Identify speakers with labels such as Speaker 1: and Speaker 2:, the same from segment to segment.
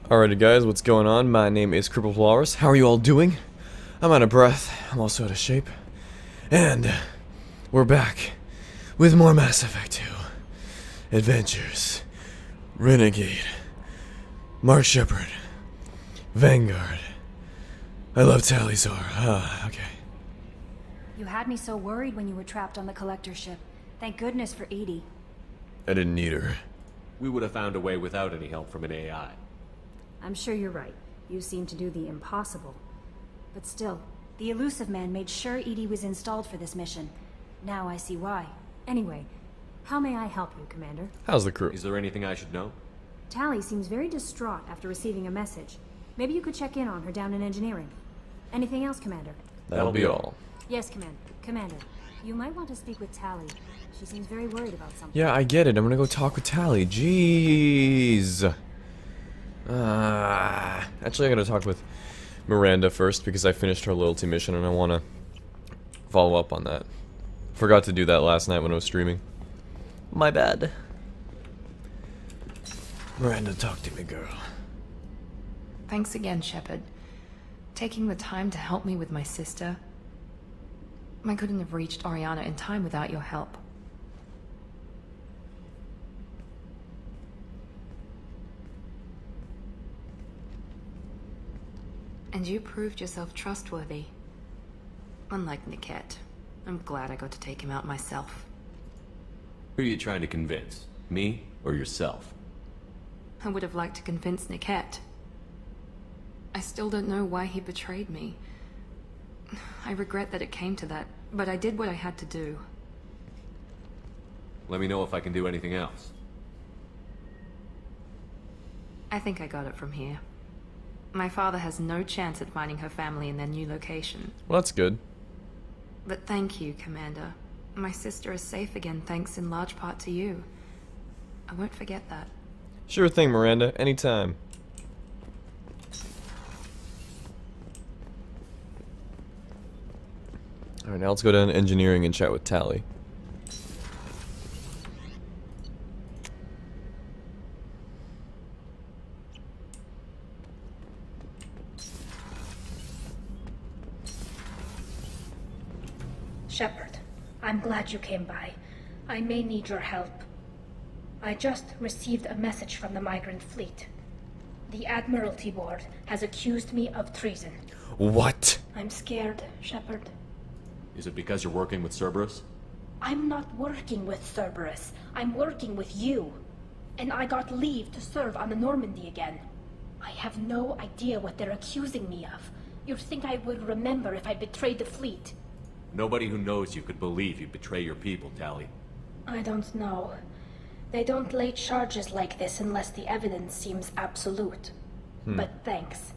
Speaker 1: Alrighty guys, what's going on? My name is Crippled Walrus. How are you all doing? I'm out of breath. I'm also out of shape. And we're back with more Mass Effect 2 Adventures. Renegade. Mark Shepard. Vanguard. I love Tali'Zorah. Okay.
Speaker 2: You had me so worried when you were trapped on the collector ship. Thank goodness for Edie.
Speaker 1: I didn't need her.
Speaker 3: We would have found a way without any help from an AI.
Speaker 2: I'm sure you're right. You seem to do the impossible. But still, the Elusive Man made sure Edie was installed for this mission. Now I see why. Anyway, how may I help you, Commander?
Speaker 1: How's the crew?
Speaker 3: Is there anything I should know?
Speaker 2: Tali seems very distraught after receiving a message. Maybe you could check in on her down in engineering. Anything else, Commander?
Speaker 1: That'll be all.
Speaker 2: Yes, Commander, you might want to speak with Tali. She seems very worried about something.
Speaker 1: Yeah, I get it. I'm gonna go talk with Tali. Jeez. Actually, I gotta talk with Miranda first because I finished her loyalty mission and I wanna follow up on that. Forgot to do that last night when I was streaming. My bad. Miranda, talk to me, girl.
Speaker 4: Thanks again, Shepard. Taking the time to help me with my sister. I couldn't have reached Oriana in time without your help. And you proved yourself trustworthy. Unlike Niket, I'm glad I got to take him out myself.
Speaker 3: Who are you trying to convince? Me or yourself?
Speaker 4: I would have liked to convince Niket. I still don't know why he betrayed me. I regret that it came to that, but I did what I had to do.
Speaker 3: Let me know if I can do anything else.
Speaker 4: I think I got it from here. My father has no chance at finding her family in their new location.
Speaker 1: Well, that's good.
Speaker 4: But thank you, Commander. My sister is safe again thanks in large part to you. I won't forget that.
Speaker 1: Sure thing, Miranda. Anytime. Alright, now let's go down to engineering and chat with Tali.
Speaker 5: Shepard, I'm glad you came by. I may need your help. I just received a message from the migrant fleet. The Admiralty Board has accused me of treason.
Speaker 1: What?
Speaker 5: I'm scared, Shepard.
Speaker 3: Is it because you're working with Cerberus?
Speaker 5: I'm not working with Cerberus. I'm working with you. And I got leave to serve on the Normandy again. I have no idea what they're accusing me of. You'd think I would remember if I betrayed the fleet.
Speaker 3: Nobody who knows you could believe you betray your people, Tali.
Speaker 5: I don't know. They don't lay charges like this unless the evidence seems absolute. But thanks.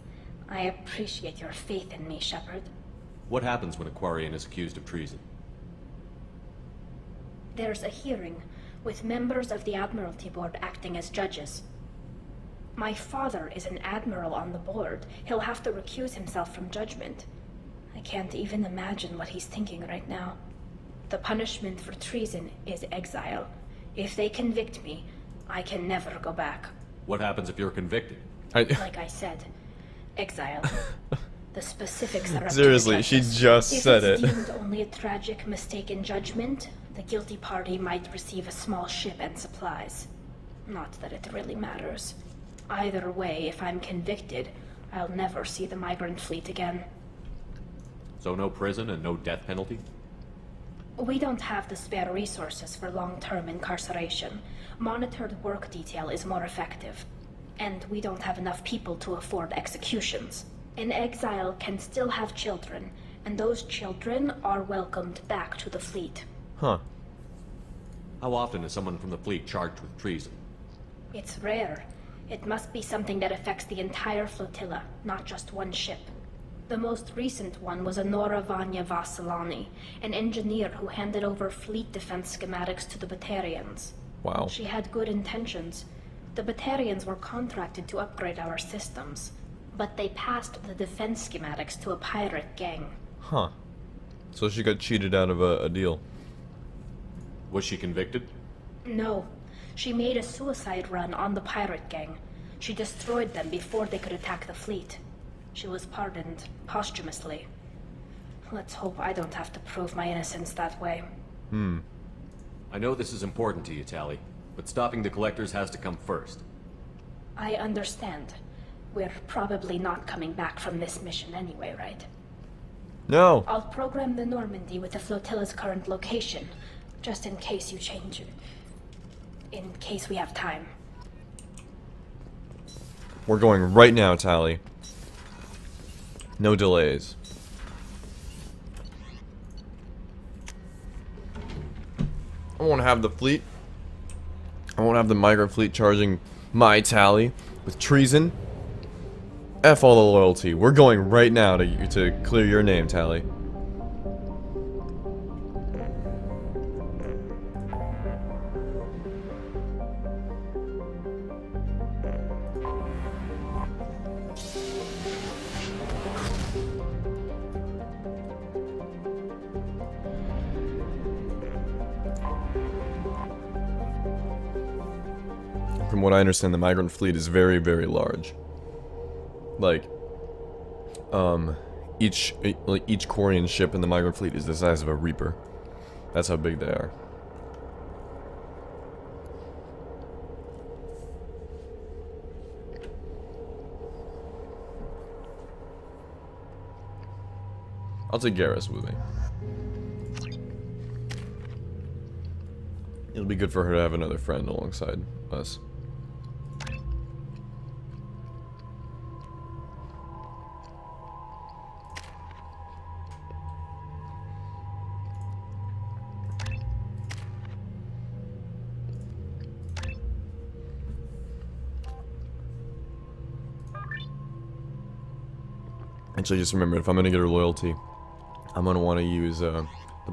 Speaker 5: I appreciate your faith in me, Shepard.
Speaker 3: What happens when a Quarian is accused of treason?
Speaker 5: There's a hearing, with members of the Admiralty Board acting as judges. My father is an admiral on the board. He'll have to recuse himself from judgment. I can't even imagine what he's thinking right now. The punishment for treason is exile. If they convict me, I can never go back.
Speaker 3: What happens if you're convicted?
Speaker 5: Like I said, exile. The specifics are up to the
Speaker 1: Seriously, she
Speaker 5: judges.
Speaker 1: just said
Speaker 5: If
Speaker 1: it.
Speaker 5: it's deemed only a tragic mistake in judgment, the guilty party might receive a small ship and supplies. Not that it really matters. Either way, if I'm convicted, I'll never see the migrant fleet again.
Speaker 3: So no prison and no death penalty?
Speaker 5: We don't have the spare resources for long-term incarceration. Monitored work detail is more effective. And we don't have enough people to afford executions. An exile can still have children, and those children are welcomed back to the fleet.
Speaker 1: Huh.
Speaker 3: How often is someone from the fleet charged with treason?
Speaker 5: It's rare. It must be something that affects the entire flotilla, not just one ship. The most recent one was Honora Vanya Vassilani, an engineer who handed over fleet defense schematics to the Batarians.
Speaker 1: Wow.
Speaker 5: She had good intentions. The Batarians were contracted to upgrade our systems, but they passed the defense schematics to a pirate gang.
Speaker 1: Huh. So she got cheated out of a deal.
Speaker 3: Was she convicted?
Speaker 5: No. She made a suicide run on the pirate gang. She destroyed them before they could attack the fleet. She was pardoned posthumously. Let's hope I don't have to prove my innocence that way.
Speaker 3: I know this is important to you, Tali, but stopping the Collectors has to come first.
Speaker 5: I understand. We're probably not coming back from this mission anyway, right?
Speaker 1: No.
Speaker 5: I'll program the Normandy with the flotilla's current location, just in case you change it. In case we have time.
Speaker 1: We're going right now, Tali. No delays. I won't have the fleet. I won't have the migrant fleet charging my Tali with treason. F all the loyalty. We're going right now to clear your name, Tali. From what I understand, the migrant fleet is very, very large. Like, each Quarian ship in the migrant fleet is the size of a Reaper. That's how big they are. I'll take Garrus with me. It'll be good for her to have another friend alongside us. Actually, just remember, if I'm gonna get her loyalty, I'm gonna want to use the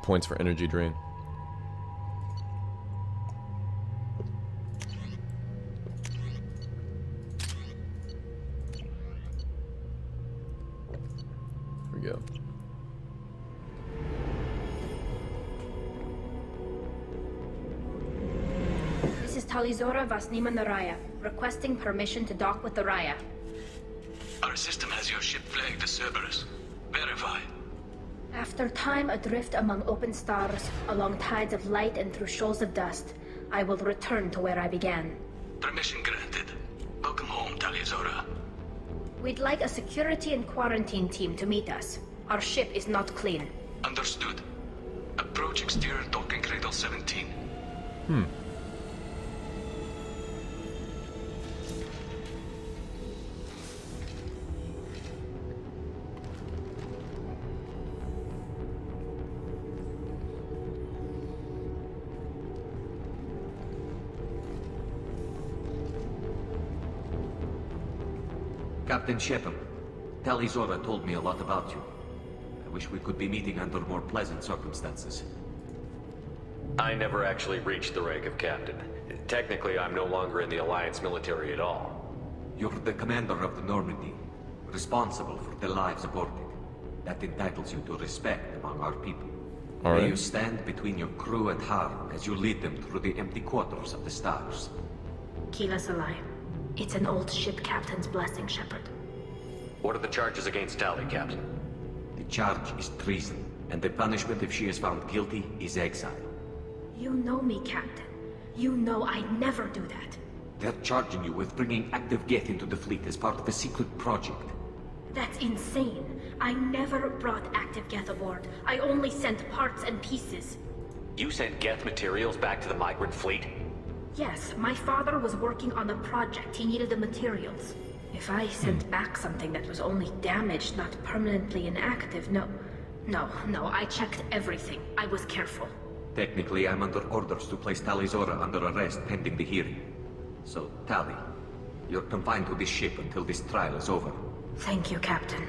Speaker 1: points for energy drain. Here we go.
Speaker 5: This is Tali'Zorah Vasnima Naraya, requesting permission to dock with the Raya.
Speaker 6: Our system has your ship flagged as Cerberus. Verify.
Speaker 5: After time adrift among open stars, along tides of light and through shoals of dust, I will return to where I began.
Speaker 6: Permission granted. Welcome home, Tali'Zorah.
Speaker 5: We'd like a security and quarantine team to meet us. Our ship is not clean.
Speaker 6: Understood. Approach exterior docking cradle 17.
Speaker 7: Captain Shepherd, Tali'Zorah told me a lot about you. I wish we could be meeting under more pleasant circumstances.
Speaker 3: I never actually reached the rank of captain. Technically, I'm no longer in the Alliance military at all.
Speaker 7: You're the commander of the Normandy, responsible for the lives aboard it. That entitles you to respect among our people.
Speaker 1: All
Speaker 7: May
Speaker 1: right.
Speaker 7: you stand between your crew and harm as you lead them through the empty quarters of the stars.
Speaker 5: Keep us alive. It's an old ship captain's blessing, Shepard.
Speaker 3: What are the charges against Tali, Captain?
Speaker 7: The charge is treason, and the punishment if she is found guilty is exile.
Speaker 5: You know me, Captain. You know I never do that.
Speaker 7: They're charging you with bringing active Geth into the fleet as part of a secret project.
Speaker 5: That's insane. I never brought active Geth aboard. I only sent parts and pieces.
Speaker 3: You sent Geth materials back to the migrant fleet?
Speaker 5: Yes, my father was working on a project. He needed the materials. If I sent back something that was only damaged, not permanently inactive, no, I checked everything. I was careful.
Speaker 7: Technically, I'm under orders to place Tali'Zorah under arrest pending the hearing. So, Tali, you're confined to this ship until this trial is over.
Speaker 5: Thank you, Captain.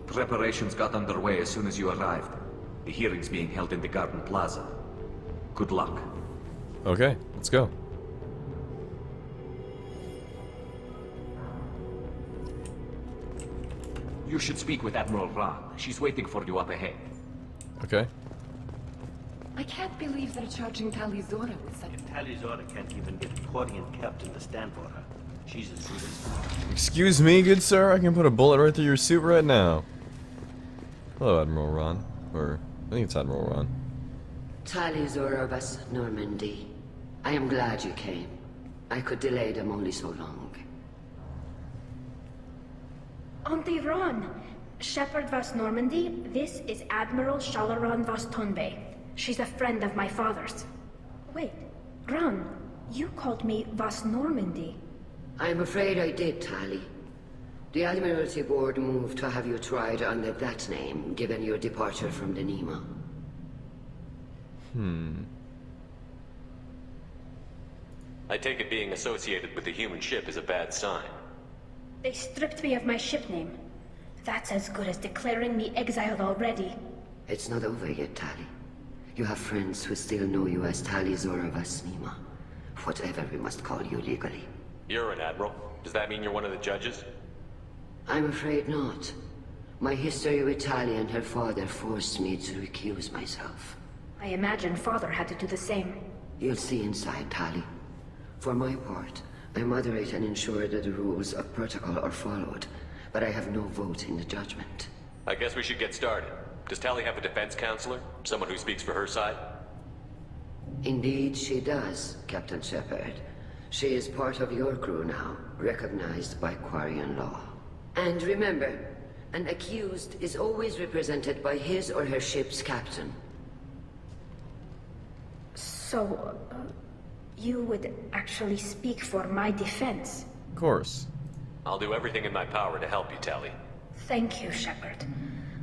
Speaker 7: Preparations got underway as soon as you arrived. The hearing's being held in the Garden Plaza. Good luck.
Speaker 1: Okay, let's go.
Speaker 7: You should speak with Admiral Ra. She's waiting for you up ahead.
Speaker 1: Okay.
Speaker 8: I can't believe they're charging Tali'Zorah with such...
Speaker 9: Tali'Zorah can't even get a Quarian captain to stand for her.
Speaker 1: Excuse me, good sir? I can put a bullet right through your suit right now. Hello, Admiral Ron. Or, I think it's Admiral Ron.
Speaker 9: Tali'Zorah was Normandy. I am glad you came. I could delay them only so long.
Speaker 5: Auntie Ron, Shepard Vas Normandy, this is Admiral Shalaran Vas Tonbe. She's a friend of my father's. Wait, Ron, you called me Vas Normandy.
Speaker 9: I'm afraid I did, Tali. The Admiralty Board moved to have you tried under that name, given your departure from the Nima.
Speaker 3: I take it being associated with the human ship is a bad sign.
Speaker 5: They stripped me of my ship name. That's as good as declaring me exiled already.
Speaker 9: It's not over yet, Tali. You have friends who still know you as Tali'Zorah Vas Nima. Whatever we must call you legally.
Speaker 3: You're an admiral. Does that mean you're one of the judges?
Speaker 9: I'm afraid not. My history with Tali and her father forced me to recuse myself.
Speaker 5: I imagine father had to do the same.
Speaker 9: You'll see inside, Tali. For my part, I moderate and ensure that the rules of protocol are followed, but I have no vote in the judgment.
Speaker 3: I guess we should get started. Does Tali have a defense counselor? Someone who speaks for her side?
Speaker 9: Indeed, she does, Captain Shepard. She is part of your crew now, recognized by Quarian law. And remember, an accused is always represented by his or her ship's captain.
Speaker 5: So, you would actually speak for my defense?
Speaker 1: Of course.
Speaker 3: I'll do everything in my power to help you, Tali.
Speaker 5: Thank you, Shepard.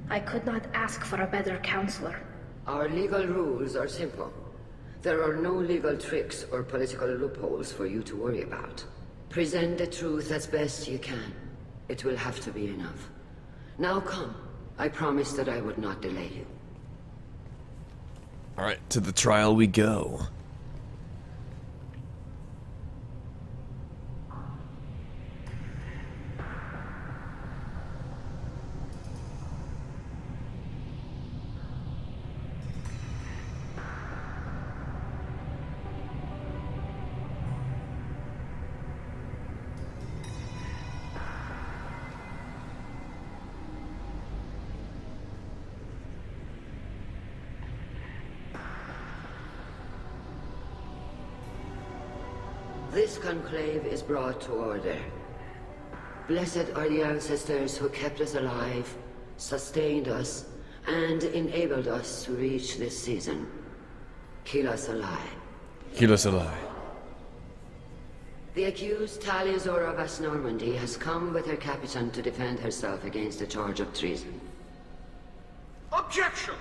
Speaker 5: I could not ask for a better counselor.
Speaker 9: Our legal rules are simple. There are no legal tricks or political loopholes for you to worry about. Present the truth as best you can. It will have to be enough. Now come. I promised that I would not delay you.
Speaker 1: Alright, to the trial we go.
Speaker 9: This conclave is brought to order. Blessed are the ancestors who kept us alive, sustained us, and enabled us to reach this season. Keep us alive.
Speaker 1: Keep us alive.
Speaker 9: The accused Tali'Zorah Vas Normandy has come with her captain to defend herself against a charge of treason.
Speaker 6: Objection!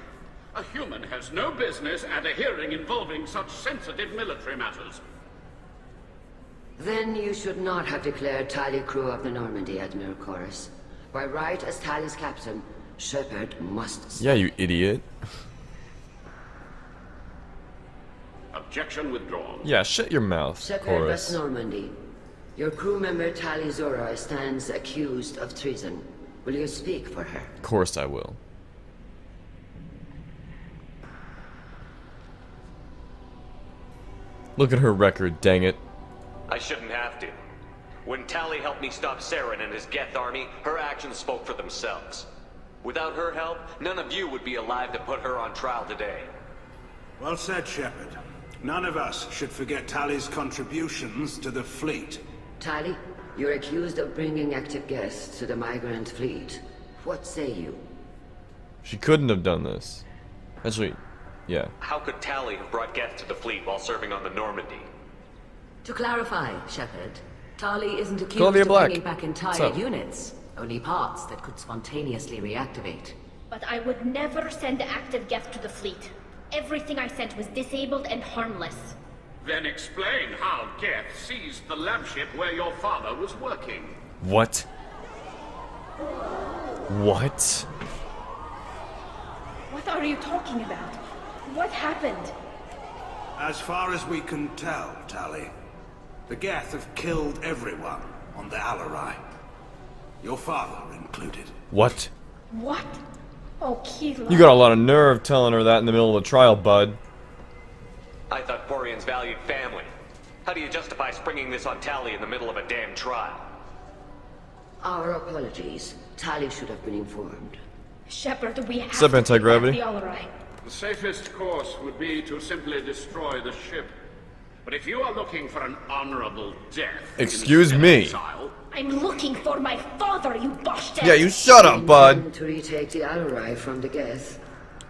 Speaker 6: A human has no business at a hearing involving such sensitive military matters.
Speaker 9: Then you should not have declared Tali crew of the Normandy, Admiral Chorus. By right as Tali's captain, Shepard must stay.
Speaker 1: Yeah, you idiot.
Speaker 6: Objection withdrawn.
Speaker 1: Yeah, shut your mouth,
Speaker 9: Shepard
Speaker 1: Chorus.
Speaker 9: Vas Normandy. Your crew member Tali'Zorah stands accused of treason. Will you speak for her?
Speaker 1: Of course I will. Look at her record, dang it.
Speaker 3: I shouldn't have to. When Tali helped me stop Saren and his Geth army, her actions spoke for themselves. Without her help, none of you would be alive to put her on trial today.
Speaker 10: Well said, Shepard. None of us should forget Tali's contributions to the fleet.
Speaker 9: Tali, you're accused of bringing active guests to the migrant fleet. What say you?
Speaker 1: She couldn't have done this. Actually, yeah.
Speaker 3: How could Tali have brought Geth to the fleet while serving on the Normandy?
Speaker 11: To clarify, Shepard, Tali isn't accused
Speaker 1: Columbia
Speaker 11: of
Speaker 1: Black.
Speaker 11: bringing back
Speaker 1: What's
Speaker 11: entire
Speaker 1: up?
Speaker 11: units, only parts that could spontaneously reactivate.
Speaker 5: But I would never send active Geth to the fleet. Everything I sent was disabled and harmless.
Speaker 6: Then explain how Geth seized the lab ship where your father was working.
Speaker 1: What? What?
Speaker 5: What are you talking about? What happened?
Speaker 10: As far as we can tell, Tali, the Geth have killed everyone on the Alarai. Your father included.
Speaker 1: What?
Speaker 5: What? Oh, Keelan.
Speaker 1: You got a lot of nerve telling her that in the middle of the trial, bud.
Speaker 3: I thought Quarians valued family. How do you justify springing this on Tali in the middle of a damn trial?
Speaker 9: Our apologies. Tali should have been informed.
Speaker 5: Shepard, we have
Speaker 1: What's up,
Speaker 5: to take back
Speaker 1: anti-gravity?
Speaker 5: the Alarai.
Speaker 6: The safest course would be to simply destroy the ship. But if you are looking for an honorable death...
Speaker 1: Excuse
Speaker 6: instead of
Speaker 1: me.
Speaker 6: exile,
Speaker 5: I'm looking for my father, you bastard!
Speaker 1: Yeah, you shut up, bud.
Speaker 9: To retake the Alarai from the Geth.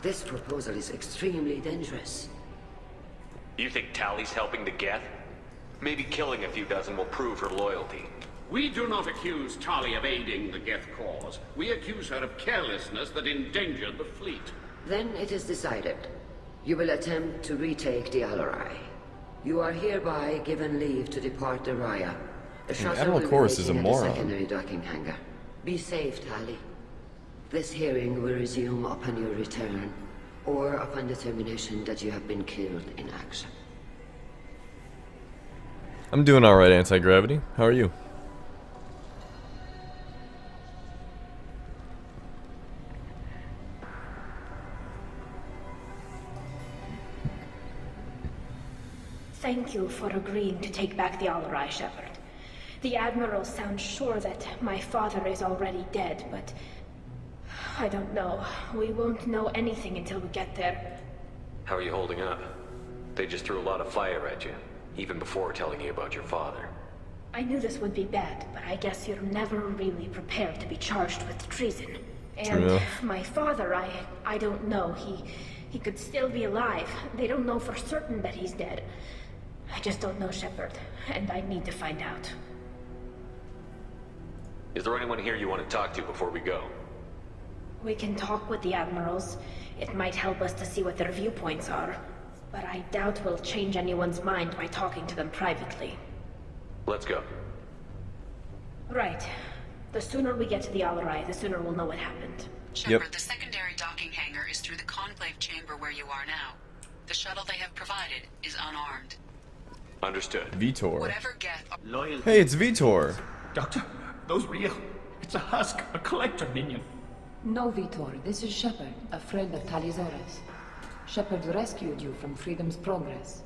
Speaker 9: This proposal is extremely dangerous.
Speaker 3: You think Tali's helping the Geth? Maybe killing a few dozen will prove her loyalty.
Speaker 6: we do not accuse Tali of aiding the Geth cause. We accuse her of carelessness that endangered the fleet.
Speaker 9: Then it is decided. You will attempt to retake the Alarai. You are hereby given leave to depart the Raya. The shuttle
Speaker 1: Admiral
Speaker 9: will be
Speaker 1: Chorus is a
Speaker 9: waiting at the
Speaker 1: moron.
Speaker 9: secondary docking hangar. Be safe, Tali. This hearing will resume upon your return, or upon determination that you have been killed in action.
Speaker 1: I'm doing alright, anti-gravity. How are you?
Speaker 5: Thank you for agreeing to take back the Alarai, Shepard. The Admiral sounds sure that my father is already dead, but... I don't know. We won't know anything until we get there.
Speaker 3: How are you holding up? They just threw a lot of fire at you, even before telling you about your father.
Speaker 5: I knew this would be bad, but I guess you're never really prepared to be charged with treason. And
Speaker 1: enough.
Speaker 5: my father, I don't know. He could still be alive. They don't know for certain that he's dead. I just don't know, Shepard, and I need to find out.
Speaker 3: Is there anyone here you want to talk to before we go?
Speaker 5: We can talk with the Admirals. It might help us to see what their viewpoints are. But I doubt we'll change anyone's mind by talking to them privately.
Speaker 3: Let's go.
Speaker 5: Right. The sooner we get to the Alarai, the sooner we'll know what happened.
Speaker 12: Shepard, the secondary docking hangar is through the conclave chamber where you are now. The shuttle they have provided is unarmed.
Speaker 3: Understood.
Speaker 1: Vitor.
Speaker 12: Whatever Geth...
Speaker 13: Loyal.
Speaker 1: Hey, it's Vitor.
Speaker 13: Doctor, those real. It's a husk, a collector minion.
Speaker 8: No, Vitor. This is Shepard, a friend of Tali'Zorah's. Shepard rescued you from Freedom's Progress.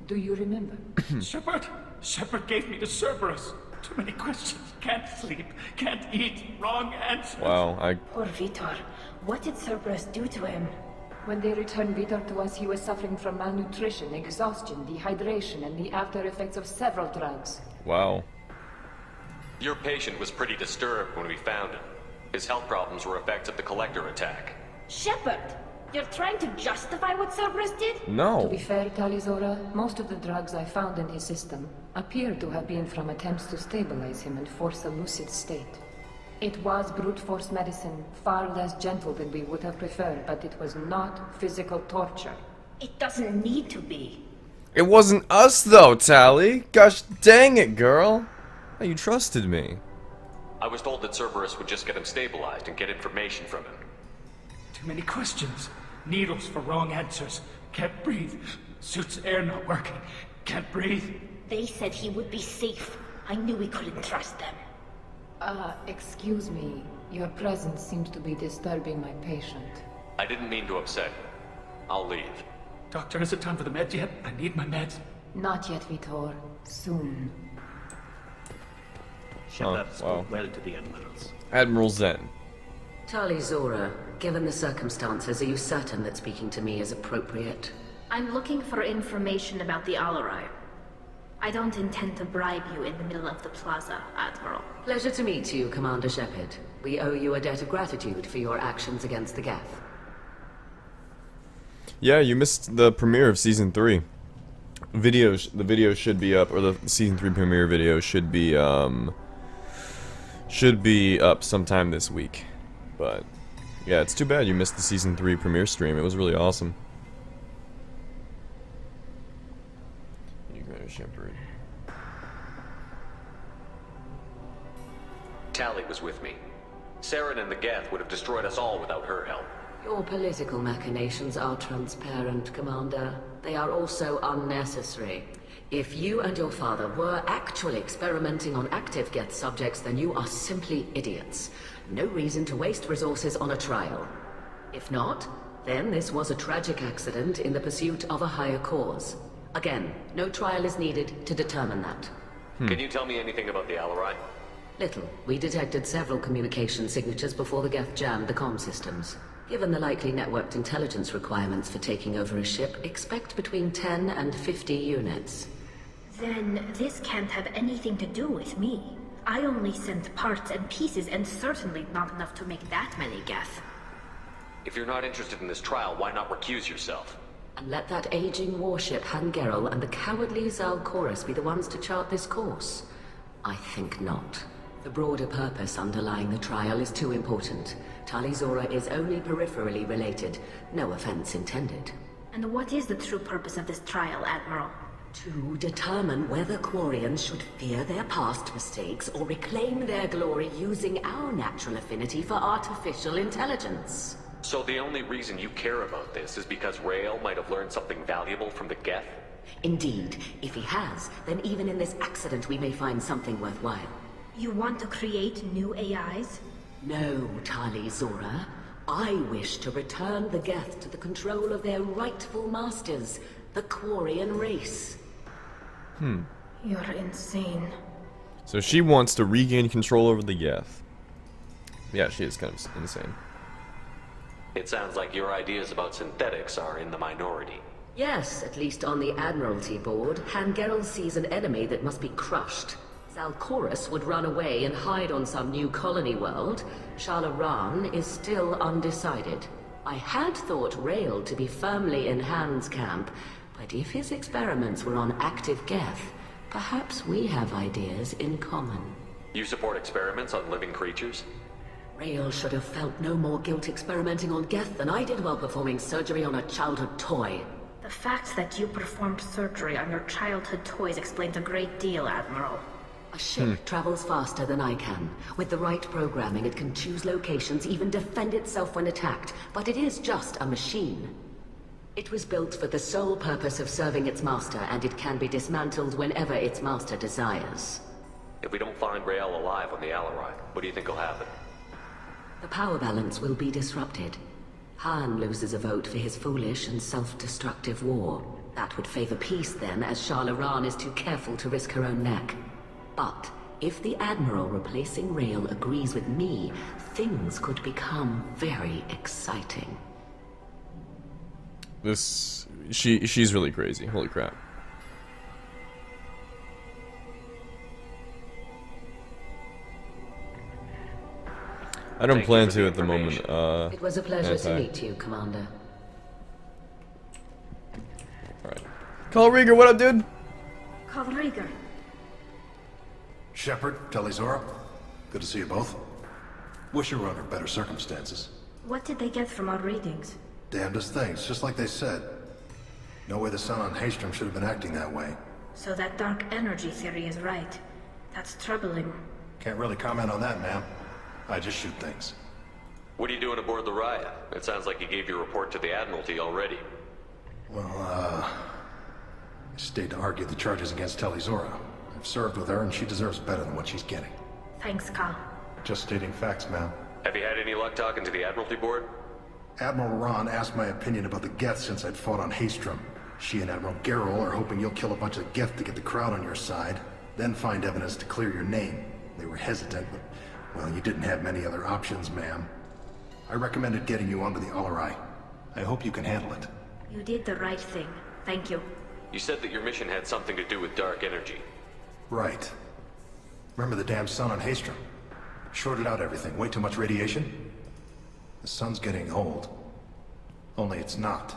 Speaker 8: Do you remember?
Speaker 13: Shepard! Shepard gave me to Cerberus. Too many questions. Can't sleep. Can't eat. Wrong answer.
Speaker 1: Wow,
Speaker 5: Poor Vitor. What did Cerberus do to him?
Speaker 8: When they returned Vitor to us, he was suffering from malnutrition, exhaustion, dehydration, and the after effects of several drugs.
Speaker 1: wow.
Speaker 3: Your patient was pretty disturbed when we found him. His health problems were effects of the Collector attack.
Speaker 5: Shepard! You're trying to justify what Cerberus did?
Speaker 8: To
Speaker 1: No.
Speaker 8: be fair, Tali'Zorah, most of the drugs I found in his system appear to have been from attempts to stabilize him and force a lucid state. It was brute force medicine, far less gentle than we would have preferred, but it was not physical torture.
Speaker 5: It doesn't need to be.
Speaker 1: It wasn't us though, Tali. Gosh dang it, girl. Oh, you trusted me.
Speaker 3: I was told that Cerberus would just get him stabilized and get information from him.
Speaker 13: Too many questions. Needles for wrong answers. Can't breathe. Suit's air not working. Can't breathe.
Speaker 5: They said he would be safe. I knew we couldn't trust them.
Speaker 8: Excuse me. Your presence seems to be disturbing my patient.
Speaker 3: I didn't mean to upset you. I'll leave.
Speaker 13: Doctor, is it time for the meds yet? I need my meds.
Speaker 8: Not yet, Vitor. Soon.
Speaker 13: Shepard
Speaker 1: wow.
Speaker 13: spoke well to the Admirals.
Speaker 1: Admiral Zen.
Speaker 11: Tali'Zorah, given the circumstances, are you certain that speaking to me is appropriate?
Speaker 5: I'm looking for information about the Alarai. I don't intend to bribe you in the middle of the plaza, Admiral.
Speaker 11: Pleasure to meet you, Commander Shepard. We owe you a debt of gratitude for your actions against the Geth.
Speaker 1: Yeah, you missed the premiere of season 3. The video should be up, or the season 3 premiere video should be up sometime this week. But yeah, it's too bad you missed the season 3 premiere stream. It was really awesome. You go to Shepard.
Speaker 3: Tali was with me. Saren and the Geth would have destroyed us all without her help.
Speaker 11: Your political machinations are transparent, Commander. They are also unnecessary. If you and your father were actually experimenting on active Geth subjects, then you are simply idiots. No reason to waste resources on a trial. If not, then this was a tragic accident in the pursuit of a higher cause. Again, no trial is needed to determine that.
Speaker 3: Can you tell me anything about the Alarai?
Speaker 11: Little. We detected several communication signatures before the Geth jammed the comm systems. Given the likely networked intelligence requirements for taking over a ship, expect between 10 and 50 units.
Speaker 5: Then this can't have anything to do with me. I only sent parts and pieces, and certainly not enough to make that many Geth.
Speaker 3: If you're not interested in this trial, why not recuse yourself?
Speaker 11: And let that aging warship Hangerel and the cowardly Zal'Koris be the ones to chart this course? I think not. The broader purpose underlying the trial is too important. Tali'Zorah is only peripherally related. No offense intended.
Speaker 5: And what is the true purpose of this trial, Admiral?
Speaker 11: To determine whether Quarians should fear their past mistakes or reclaim their glory using our natural affinity for artificial intelligence.
Speaker 3: So the only reason you care about this is because Rael might have learned something valuable from the Geth?
Speaker 11: Indeed. If he has, then even in this accident we may find something worthwhile.
Speaker 5: You want to create new AIs?
Speaker 11: No, Tali'Zorah. I wish to return the Geth to the control of their rightful masters, the Quarian race.
Speaker 5: You're insane.
Speaker 1: So she wants to regain control over the Geth. Yeah, she is kind of insane.
Speaker 3: It sounds like your ideas about synthetics are in the minority.
Speaker 11: Yes, at least on the Admiralty board, Hangerel sees an enemy that must be crushed. Zal'Koris would run away and hide on some new colony world. Shalaran is still undecided. I had thought Rael to be firmly in Han's camp, but if his experiments were on active Geth, perhaps we have ideas in common.
Speaker 3: You support experiments on living creatures?
Speaker 11: Rael should have felt no more guilt experimenting on Geth than I did while performing surgery on a childhood toy.
Speaker 5: The fact that you performed surgery on your childhood toys explains a great deal, Admiral.
Speaker 11: A ship travels faster than I can. With the right programming, it can choose locations, even defend itself when attacked. But it is just a machine. It was built for the sole purpose of serving its master, and it can be dismantled whenever its master desires.
Speaker 3: If we don't find Rael alive on the Alarai, what do you think will happen?
Speaker 11: The power balance will be disrupted. Han loses a vote for his foolish and self-destructive war. That would favor peace then, as Shalaran is too careful to risk her own neck. But if the Admiral replacing Rael agrees with me, things could become very exciting.
Speaker 1: She's really crazy. Holy crap. I don't plan to at the moment.
Speaker 11: It was a pleasure to meet you, Commander.
Speaker 1: Alright. Call Rieger, what up, dude?
Speaker 5: Call Rieger.
Speaker 14: Shepard, Tali'Zorah, good to see you both. Wish you were under better circumstances.
Speaker 5: What did they get from our readings?
Speaker 14: Damnedest things, just like they said. No way the sun on Haystrom should have been acting that way.
Speaker 5: So that dark energy theory is right. That's troubling.
Speaker 14: Can't really comment on that, ma'am. I just shoot things.
Speaker 3: What are you doing aboard the Raya? It sounds like you gave your report to the Admiralty already.
Speaker 14: Well, I stayed to argue the charges against Tali'Zorah. I've served with her, and she deserves better than what she's getting.
Speaker 5: Thanks, Cal.
Speaker 14: Just stating facts, ma'am.
Speaker 3: Have you had any luck talking to the Admiralty board?
Speaker 14: Admiral Ron asked my opinion about the Geth since I'd fought on Haystrom. She and Admiral Gerrel are hoping you'll kill a bunch of Geth to get the crowd on your side, then find evidence to clear your name. They were hesitant, but, well, you didn't have many other options, ma'am. I recommended getting you onto the Alarai. I hope you can handle it.
Speaker 5: You did the right thing. Thank you.
Speaker 3: You said that your mission had something to do with dark energy.
Speaker 14: Right. Remember the damn sun on Haystrom? Shorted out everything. Way too much radiation? The sun's getting old. Only it's not.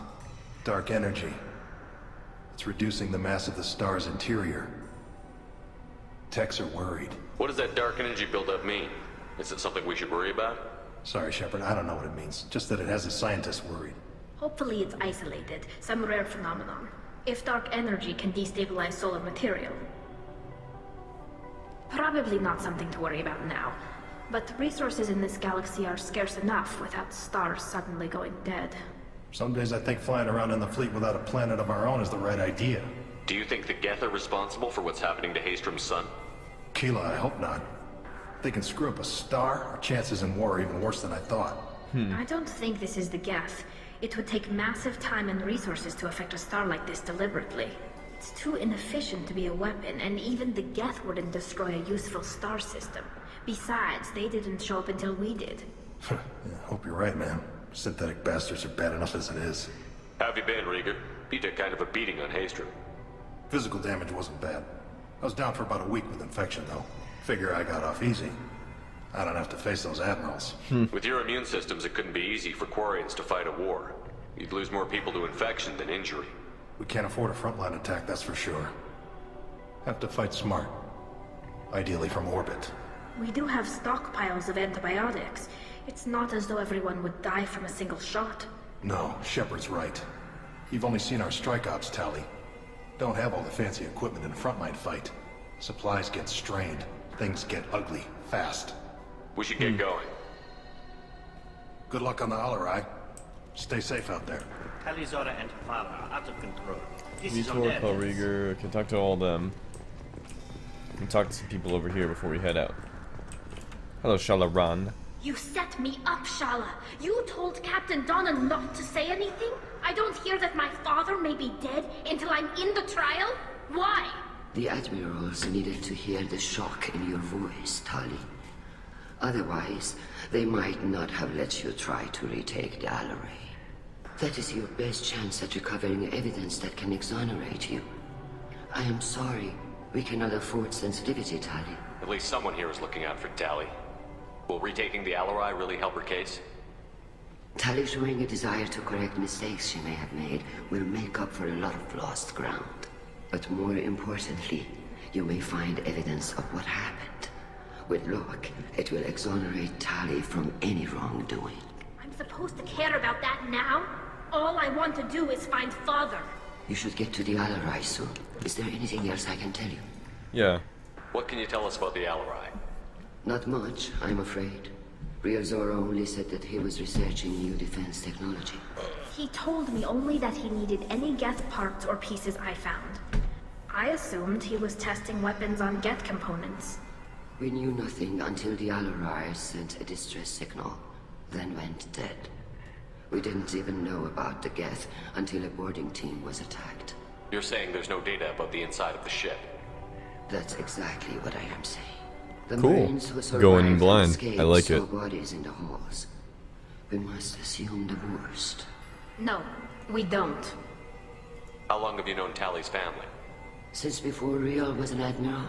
Speaker 14: Dark energy. It's reducing the mass of the star's interior. Techs are worried.
Speaker 3: What does that dark energy buildup mean? Is it something we should worry about?
Speaker 14: Sorry, Shepard, I don't know what it means. Just that it has the scientists worried.
Speaker 5: Hopefully it's isolated, some rare phenomenon. If dark energy can destabilize solar material. Probably not something to worry about now. But resources in this galaxy are scarce enough without stars suddenly going dead.
Speaker 14: Some days I think flying around in the fleet without a planet of our own is the right idea.
Speaker 3: Do you think the Geth are responsible for what's happening to Haystrom's sun?
Speaker 14: Keela, I hope not. If they can screw up a star, our chances in war are even worse than I thought.
Speaker 5: I don't think this is the Geth. It would take massive time and resources to affect a star like this deliberately. It's too inefficient to be a weapon, and even the Geth wouldn't destroy a useful star system. Besides, they didn't show up until we did.
Speaker 14: Yeah, hope you're right, man. Synthetic bastards are bad enough as it is.
Speaker 3: How have you been, Rieger? You took kind of a beating on Haystrom.
Speaker 14: Physical damage wasn't bad. I was down for about a week with infection, though. Figure I got off easy. I don't have to face those admirals.
Speaker 3: With your immune systems, it couldn't be easy for Quarians to fight a war. You'd lose more people to infection than injury.
Speaker 14: We can't afford a frontline attack, that's for sure. Have to fight smart. Ideally from orbit.
Speaker 5: We do have stockpiles of antibiotics. It's not as though everyone would die from a single shot.
Speaker 14: No, Shepard's right. You've only seen our strike ops, Tali. Don't have all the fancy equipment in a frontline fight. Supplies get strained. Things get ugly, fast.
Speaker 3: We should get going.
Speaker 14: Good luck on the Alarai. Stay safe out there.
Speaker 15: Tali'Zorah and her father are out of control. This is on
Speaker 1: Vitor,
Speaker 15: their
Speaker 1: Paul
Speaker 15: terms.
Speaker 1: Rieger, can talk to all of them. Can talk to some people over here before we head out. Hello, Shalaran.
Speaker 5: You set me up, Shala. You told Captain Donna not to say anything? I don't hear that my father may be dead until I'm in the trial? Why?
Speaker 9: The admirals needed to hear the shock in your voice, Tali. Otherwise, they might not have let you try to retake the Alarai. That is your best chance at recovering evidence that can exonerate you. I am sorry. We cannot afford sensitivity, Tali.
Speaker 3: At least someone here is looking out for Tali. Will retaking the Alarai really help her case?
Speaker 9: Tali showing a desire to correct mistakes she may have made will make up for a lot of lost ground. But more importantly, you may find evidence of what happened. With luck, it will exonerate Tali from any wrongdoing.
Speaker 5: I'm supposed to care about that now? All I want to do is find Father.
Speaker 9: You should get to the Alarai soon. Is there anything else I can tell you?
Speaker 1: Yeah.
Speaker 3: What can you tell us about the Alarai?
Speaker 9: Not much, I'm afraid. Tali'Zorah only said that he was researching new defense technology.
Speaker 5: He told me only that he needed any Geth parts or pieces I found. I assumed he was testing weapons on Geth components.
Speaker 9: We knew nothing until the Alarai sent a distress signal, then went dead. We didn't even know about the Geth until a boarding team was attacked.
Speaker 3: You're saying there's no data about the inside of the ship?
Speaker 9: That's exactly what I am saying. The
Speaker 1: Cool.
Speaker 9: Marines who survived
Speaker 1: Going in
Speaker 9: and
Speaker 1: blind.
Speaker 9: escaped
Speaker 1: I like
Speaker 9: saw
Speaker 1: it.
Speaker 9: bodies in the halls. We must assume the worst.
Speaker 5: No, we don't.
Speaker 3: How long have you known Tali's family?
Speaker 9: Since before Riel was an admiral.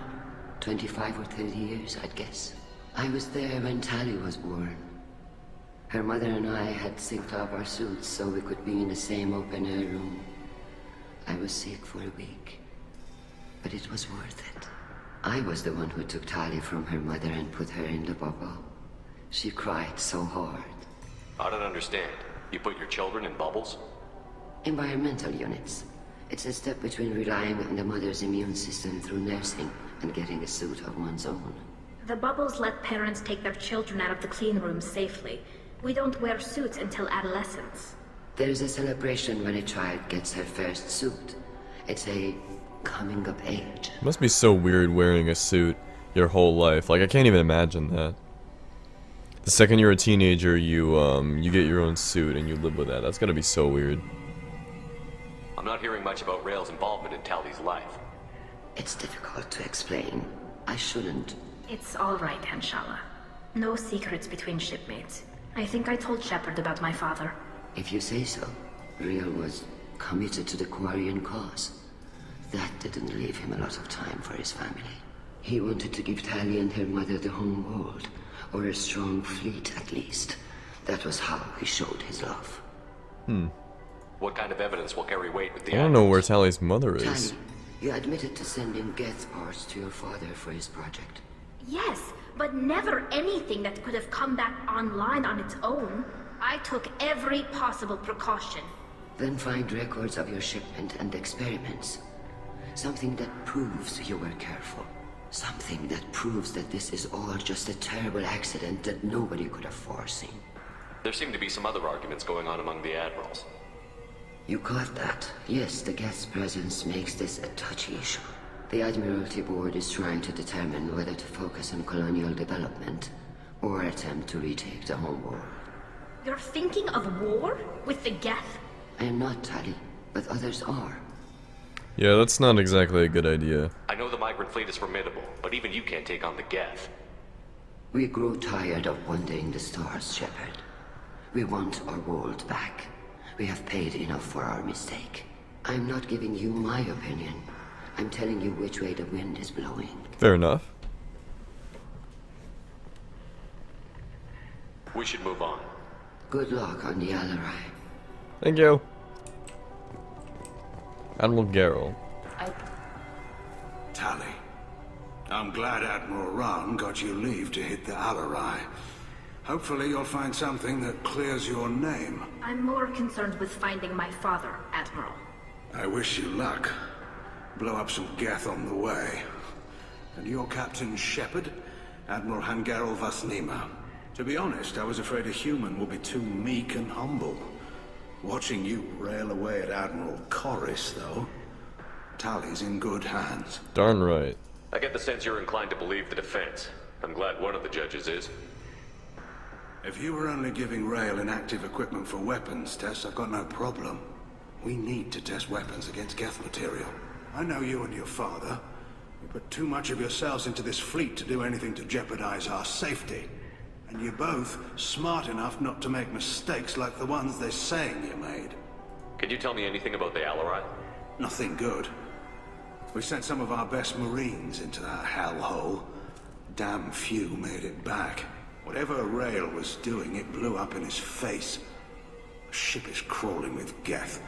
Speaker 9: 25 or 30 years, I'd guess. I was there when Tali was born. Her mother and I had synced up our suits so we could be in the same open-air room. I was sick for a week, but it was worth it. I was the one who took Tali from her mother and put her in the bubble. She cried so hard.
Speaker 3: I don't understand. You put your children in bubbles?
Speaker 9: Environmental units. It's a step between relying on the mother's immune system through nursing and getting a suit of one's own.
Speaker 5: The bubbles let parents take their children out of the clean rooms safely. We don't wear suits until adolescence.
Speaker 9: There's a celebration when a child gets her first suit. It's a coming of age.
Speaker 1: It must be so weird wearing a suit your whole life. Like, I can't even imagine that. The second you're a teenager, you get your own suit and you live with that. That's gotta be so weird.
Speaker 3: I'm not hearing much about Rael's involvement in Tali's life.
Speaker 9: It's difficult to explain. I shouldn't.
Speaker 5: It's all right, Anshala. No secrets between shipmates. I think I told Shepard about my father.
Speaker 9: If you say so. Riel was committed to the Quarian cause. That didn't leave him a lot of time for his family. He wanted to give Tali and her mother the home world, or a strong fleet at least. That was how he showed his love.
Speaker 3: What kind of evidence will carry weight with the
Speaker 1: I don't know where Tali's mother is.
Speaker 9: Tali, you admitted to sending Geth parts to your father for his project.
Speaker 5: Yes, but never anything that could have come back online on its own. I took every possible precaution.
Speaker 9: Then find records of your shipment and experiments. Something that proves you were careful. Something that proves that this is all just a terrible accident that nobody could have foreseen.
Speaker 3: There seem to be some other arguments going on among the admirals.
Speaker 9: You caught that? Yes, the Geth's presence makes this a touchy issue. The Admiralty Board is trying to determine whether to focus on colonial development or attempt to retake the home world.
Speaker 5: You're thinking of war? With the Geth?
Speaker 9: I am not, Tali, but others are.
Speaker 1: Yeah, that's not exactly a good idea.
Speaker 3: I know the migrant fleet is formidable, but even you can't take on the Geth.
Speaker 9: We grow tired of wandering the stars, Shepard. We want our world back. We have paid enough for our mistake. I'm not giving you my opinion. I'm telling you which way the wind is blowing.
Speaker 1: Fair enough.
Speaker 3: We should move on.
Speaker 9: Good luck on the Alarai.
Speaker 1: Thank you. Admiral Garrel.
Speaker 10: Tali, I'm glad Admiral Rahn got you leave to hit the Alarai. Hopefully you'll find something that clears your name.
Speaker 5: I'm more concerned with finding my father, Admiral.
Speaker 10: I wish you luck. Blow up some Geth on the way. And your Captain Shepard, Admiral Hangarel Vasnima. To be honest, I was afraid a human would be too meek and humble. Watching you rail away at Admiral Corris, though, Tali's in good hands.
Speaker 1: Darn right.
Speaker 3: I get the sense you're inclined to believe the defense. I'm glad one of the judges is.
Speaker 10: If you were only giving Rail inactive equipment for weapons tests, I've got no problem. We need to test weapons against Geth material. I know you and your father. You put too much of yourselves into this fleet to do anything to jeopardize our safety. And you're both smart enough not to make mistakes like the ones they're saying you made.
Speaker 3: Can you tell me anything about the Alarai?
Speaker 10: Nothing good. We sent some of our best Marines into that hellhole. Damn few made it back. Whatever Rail was doing, it blew up in his face. The ship is crawling with Geth.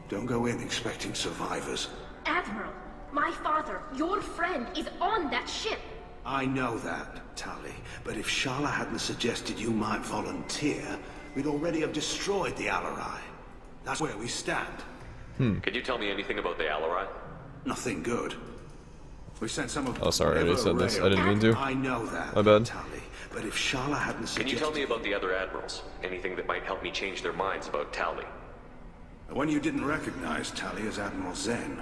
Speaker 10: Don't go in expecting survivors.
Speaker 5: Admiral, my father, your friend, is on that ship.
Speaker 10: I know that, Tali, but if Shala hadn't suggested you might volunteer, we'd already have destroyed the Alarai. That's where we stand.
Speaker 3: Can you tell me anything about the Alarai?
Speaker 10: Nothing good. We sent some of...
Speaker 1: Oh, sorry, I already said this. I didn't mean to.
Speaker 10: I know that,
Speaker 1: My bad.
Speaker 10: Tali, but if Shala hadn't suggested...
Speaker 3: Can you tell me about the other admirals? Anything that might help me change their minds about Tali?
Speaker 10: The one you didn't recognize, Tali, is Admiral Zen.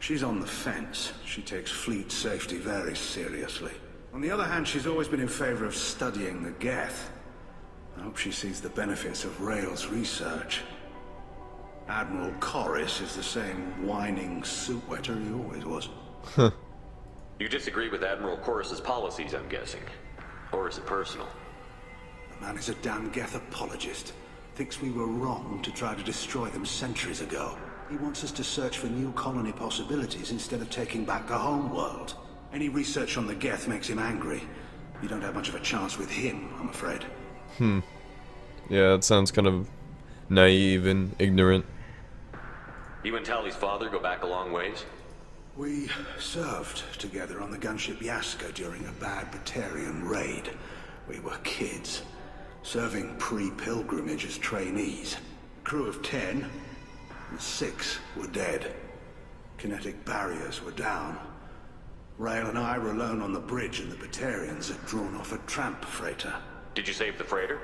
Speaker 10: She's on the fence. She takes fleet safety very seriously. On the other hand, she's always been in favor of studying the Geth. I hope she sees the benefits of Rail's research. Admiral Corris is the same whining soup wetter he always was.
Speaker 3: You disagree with Admiral Corris's policies, I'm guessing. Or is it personal?
Speaker 10: The man is a damn Geth apologist. Thinks we were wrong to try to destroy them centuries ago. He wants us to search for new colony possibilities instead of taking back the home world. Any research on the Geth makes him angry. You don't have much of a chance with him, I'm afraid.
Speaker 1: Yeah, that sounds kind of naive and ignorant.
Speaker 3: You and Tali's father go back a long ways?
Speaker 10: We served together on the gunship Yaska during a bad Batarian raid. We were kids, serving pre-pilgrimage as trainees. Crew of 10, and 6 were dead. Kinetic barriers were down. Rail and I were alone on the bridge, and the Batarians had drawn off a tramp freighter.
Speaker 3: Did you save the freighter?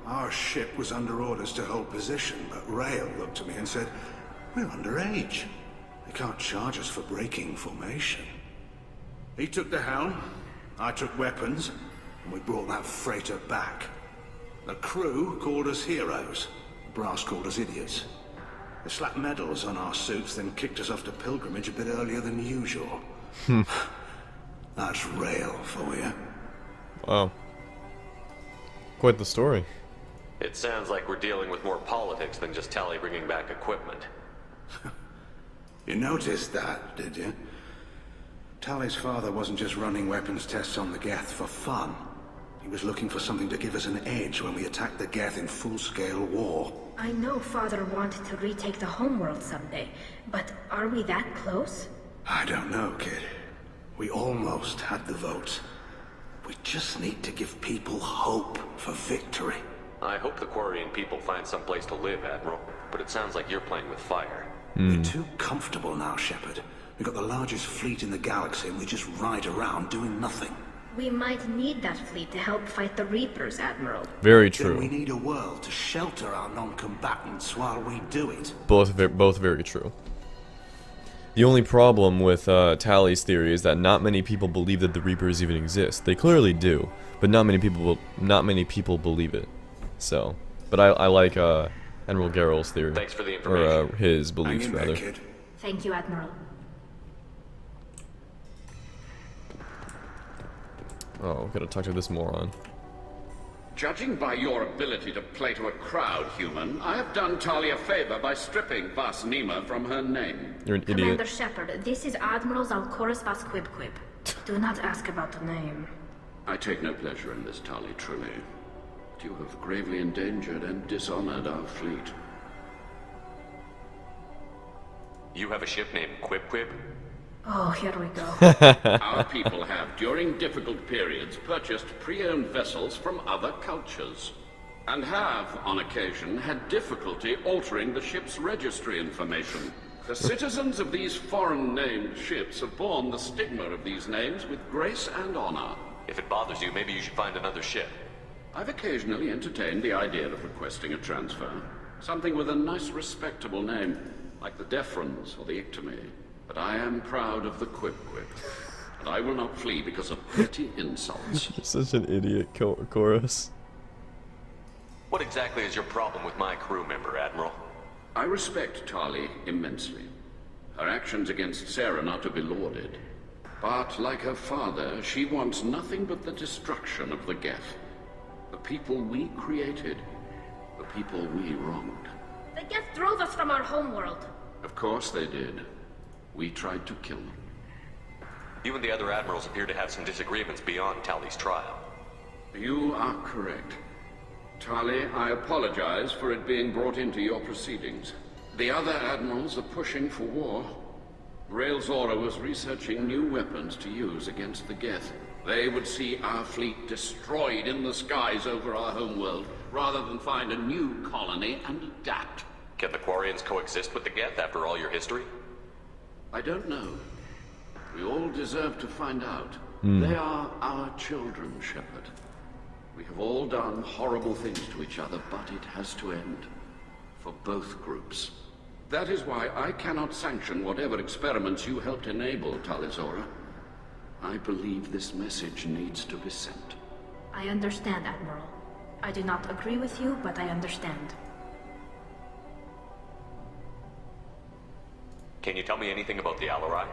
Speaker 10: Our ship was under orders to hold position, but Rail looked at me and said, "We're underage. They can't charge us for breaking formation." He took the helm, I took weapons, and we brought that freighter back. The crew called us heroes. The brass called us idiots. They slapped medals on our suits, then kicked us off to pilgrimage a bit earlier than usual. That's Rail for you.
Speaker 1: Wow. Quite the story.
Speaker 3: It sounds like we're dealing with more politics than just Tali bringing back equipment.
Speaker 10: You noticed that, did you? Tali's father wasn't just running weapons tests on the Geth for fun. He was looking for something to give us an edge when we attacked the Geth in full-scale war.
Speaker 5: I know Father wanted to retake the homeworld someday, but are we that close?
Speaker 10: I don't know, kid. We almost had the votes. We just need to give people hope for victory.
Speaker 3: I hope the Quarian people find some place to live, Admiral, but it sounds like you're playing with fire.
Speaker 10: We're too comfortable now, Shepard. We've got the largest fleet in the galaxy and we just ride around doing nothing.
Speaker 5: We might need that fleet to help fight the Reapers, Admiral.
Speaker 1: Very
Speaker 10: Then
Speaker 1: true.
Speaker 10: we need a world to shelter our non-combatants while we do it.
Speaker 1: Both very true. The only problem with Tali's theory is that not many people believe that the Reapers even exist. They clearly do, but not many people believe it. So, but I like Admiral Garrel's theory,
Speaker 3: Thanks for the
Speaker 1: or
Speaker 3: information.
Speaker 1: his
Speaker 10: Hang
Speaker 1: beliefs
Speaker 10: in there,
Speaker 1: rather.
Speaker 10: kid.
Speaker 5: Thank you, Admiral.
Speaker 1: Oh, gotta talk to this moron.
Speaker 6: Judging by your ability to play to a crowd, human, I have done Talia a favor by stripping Vas Nima from her name.
Speaker 1: You're an idiot.
Speaker 5: Commander Shepard, this is Admiral Zalkorus Vas Quibquib. Do not ask about the name.
Speaker 6: I take no pleasure in this, Tali, truly. But you have gravely endangered and dishonored our fleet.
Speaker 3: You have a ship named Quib?
Speaker 5: Oh, here we go.
Speaker 6: Our people have, during difficult periods, purchased pre-owned vessels from other cultures, and have, on occasion, had difficulty altering the ship's registry information. The citizens of these foreign-named ships have borne the stigma of these names with grace and honor.
Speaker 3: If it bothers you, maybe you should find another ship.
Speaker 6: I've occasionally entertained the idea of requesting a transfer. Something with a nice, respectable name, like the Defrons or the Ictomy. But I am proud of the Quib, and I will not flee because of petty insults.
Speaker 1: You're such an idiot, Chorus.
Speaker 3: What exactly is your problem with my crew member, Admiral?
Speaker 6: I respect Tali immensely. Her actions against Sarah are not to be lauded. But, like her father, she wants nothing but the destruction of the Geth. The people we created. The people we wronged.
Speaker 5: The Geth drove us from our homeworld.
Speaker 6: Of course they did. We tried to kill them.
Speaker 3: You and the other admirals appear to have some disagreements beyond Tali's trial.
Speaker 6: You are correct. Tali, I apologize for it being brought into your proceedings. The other admirals are pushing for war. Tali'Zorah was researching new weapons to use against the Geth. They would see our fleet destroyed in the skies over our homeworld, rather than find a new colony and adapt.
Speaker 3: Can the Quarians coexist with the Geth after all your history?
Speaker 6: I don't know. We all deserve to find out. They are our children, Shepard. We have all done horrible things to each other, but it has to end. For both groups. That is why I cannot sanction whatever experiments you helped enable, Tali'Zorah. I believe this message needs to be sent.
Speaker 5: I understand, Admiral. I do not agree with you, but I understand.
Speaker 3: Can you tell me anything about the Alarai?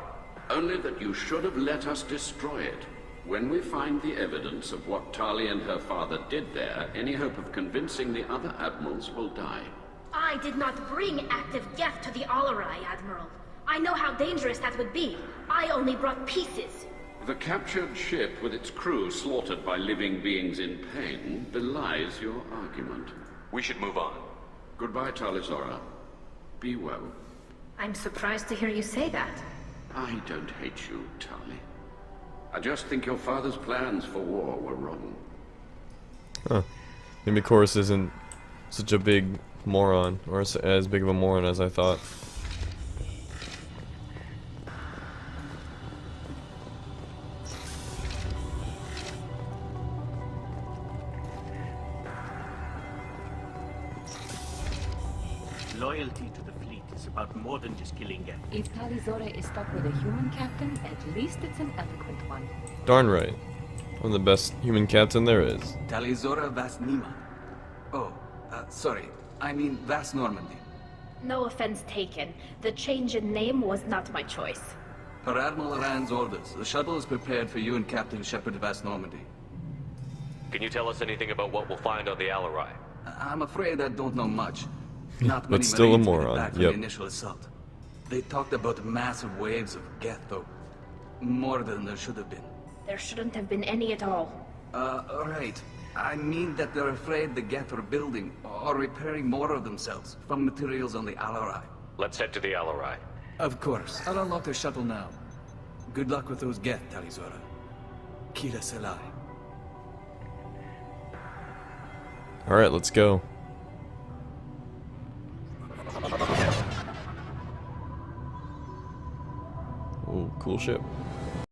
Speaker 6: Only that you should have let us destroy it. When we find the evidence of what Tali and her father did there, any hope of convincing the other admirals will die.
Speaker 5: I did not bring active Geth to the Alarai, Admiral. I know how dangerous that would be. I only brought pieces.
Speaker 6: The captured ship with its crew slaughtered by living beings in pain belies your argument.
Speaker 3: We should move on.
Speaker 6: Goodbye, Tali'Zorah. Be well.
Speaker 5: I'm surprised to hear you say that.
Speaker 6: I don't hate you, Tali. I just think your father's plans for war were wrong.
Speaker 1: Huh. Maybe Chorus isn't such a big moron, or as big of a moron as I thought.
Speaker 15: Loyalty to the fleet is about more than just killing Geth.
Speaker 8: If Tali'Zorah is stuck with a human captain, at least it's an eloquent one.
Speaker 1: Darn right. I'm the best human captain there is.
Speaker 16: Tali'Zorah Vas Nima. Oh, sorry. I mean Vas Normandy.
Speaker 5: No offense taken. The change in name was not my choice.
Speaker 16: Per Admiral Rand's orders, the shuttle is prepared for you and Captain Shepard Vas Normandy.
Speaker 3: Can you tell us anything about what we'll find on the Alarai?
Speaker 16: I'm afraid I don't know much. Not
Speaker 1: But
Speaker 16: many
Speaker 1: still a
Speaker 16: Marines made it
Speaker 1: moron,
Speaker 16: back from
Speaker 1: yep.
Speaker 16: the initial assault. They talked about massive waves of Geth, though. More than there should have been.
Speaker 5: There shouldn't have been any at all.
Speaker 16: Right. I mean that they're afraid the Geth are building or repairing more of themselves from materials on the Alarai.
Speaker 3: Let's head to the Alarai.
Speaker 16: Of course. I'll unlock the shuttle now. Good luck with those Geth, Tali'Zorah. Kira Selai.
Speaker 1: Alright, let's go. Oh, cool ship.